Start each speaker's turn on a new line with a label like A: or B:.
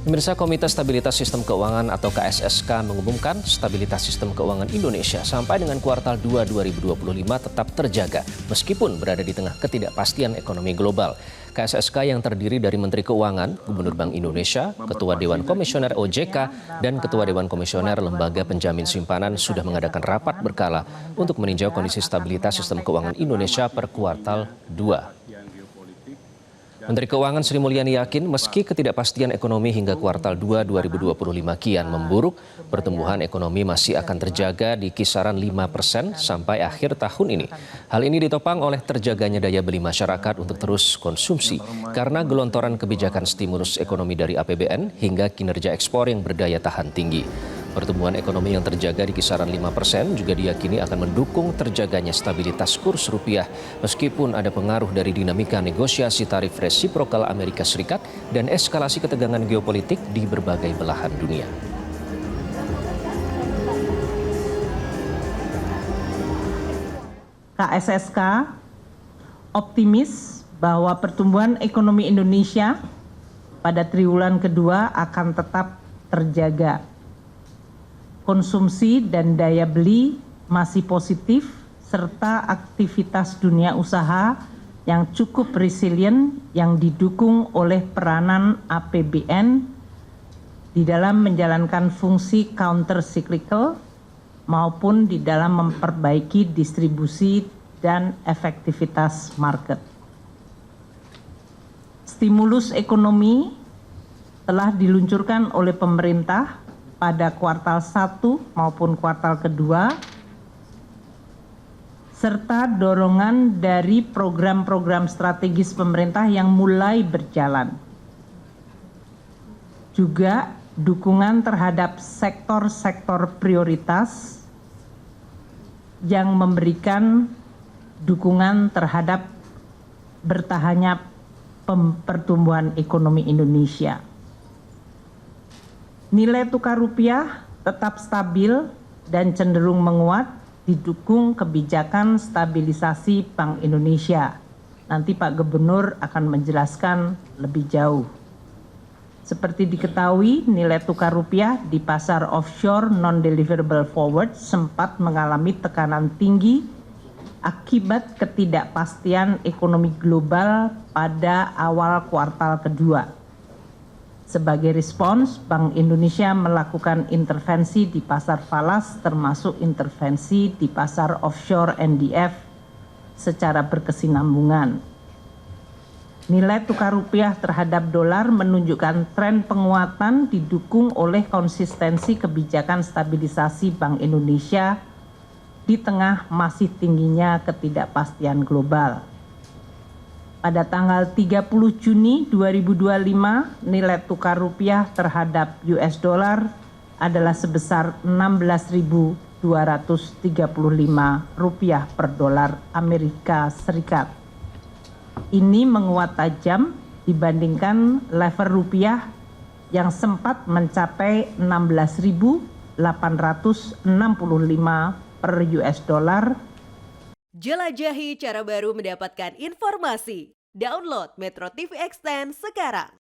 A: Pemirsa, Komite Stabilitas Sistem Keuangan atau KSSK mengumumkan stabilitas sistem keuangan Indonesia sampai dengan kuartal 2 2025 tetap terjaga meskipun berada di tengah ketidakpastian ekonomi global. KSSK yang terdiri dari Menteri Keuangan, Gubernur Bank Indonesia, Ketua Dewan Komisioner OJK, dan Ketua Dewan Komisioner Lembaga Penjamin Simpanan sudah mengadakan rapat berkala untuk meninjau kondisi stabilitas sistem keuangan Indonesia per kuartal 2. Menteri Keuangan Sri Mulyani yakin meski ketidakpastian ekonomi hingga kuartal 2 2025 kian memburuk, pertumbuhan ekonomi masih akan terjaga di kisaran 5% sampai akhir tahun ini. Hal ini ditopang oleh terjaganya daya beli masyarakat untuk terus konsumsi karena gelontoran kebijakan stimulus ekonomi dari APBN hingga kinerja ekspor yang berdaya tahan tinggi. Pertumbuhan ekonomi yang terjaga di kisaran 5% juga diyakini akan mendukung terjaganya stabilitas kurs rupiah meskipun ada pengaruh dari dinamika negosiasi tarif resiprokal Amerika Serikat dan eskalasi ketegangan geopolitik di berbagai belahan dunia.
B: KSSK optimis bahwa pertumbuhan ekonomi Indonesia pada triwulan kedua akan tetap terjaga. Konsumsi dan daya beli masih positif, serta aktivitas dunia usaha yang cukup resilient yang didukung oleh peranan APBN di dalam menjalankan fungsi counter cyclical maupun di dalam memperbaiki distribusi dan efektivitas market. Stimulus ekonomi telah diluncurkan oleh pemerintah pada kuartal 1 maupun kuartal kedua, serta dorongan dari program-program strategis pemerintah yang mulai berjalan. Juga dukungan terhadap sektor-sektor prioritas yang memberikan dukungan terhadap bertahannya pertumbuhan ekonomi Indonesia. Nilai tukar rupiah tetap stabil dan cenderung menguat didukung kebijakan stabilisasi Bank Indonesia. Nanti Pak Gubernur akan menjelaskan lebih jauh. Seperti diketahui, nilai tukar rupiah di pasar offshore non-deliverable forward sempat mengalami tekanan tinggi akibat ketidakpastian ekonomi global pada awal kuartal kedua. Sebagai respons, Bank Indonesia melakukan intervensi di pasar falas termasuk intervensi di pasar offshore NDF secara berkesinambungan. Nilai tukar rupiah terhadap dolar menunjukkan tren penguatan didukung oleh konsistensi kebijakan stabilisasi Bank Indonesia di tengah masih tingginya ketidakpastian global. Pada tanggal 30 Juni 2025, nilai tukar rupiah terhadap US dollar adalah sebesar 16.235 rupiah per dolar Amerika Serikat. Ini menguat tajam dibandingkan level rupiah yang sempat mencapai 16.865 per US dollar.
C: Jelajahi cara baru mendapatkan informasi. Download Metro TV Extend sekarang.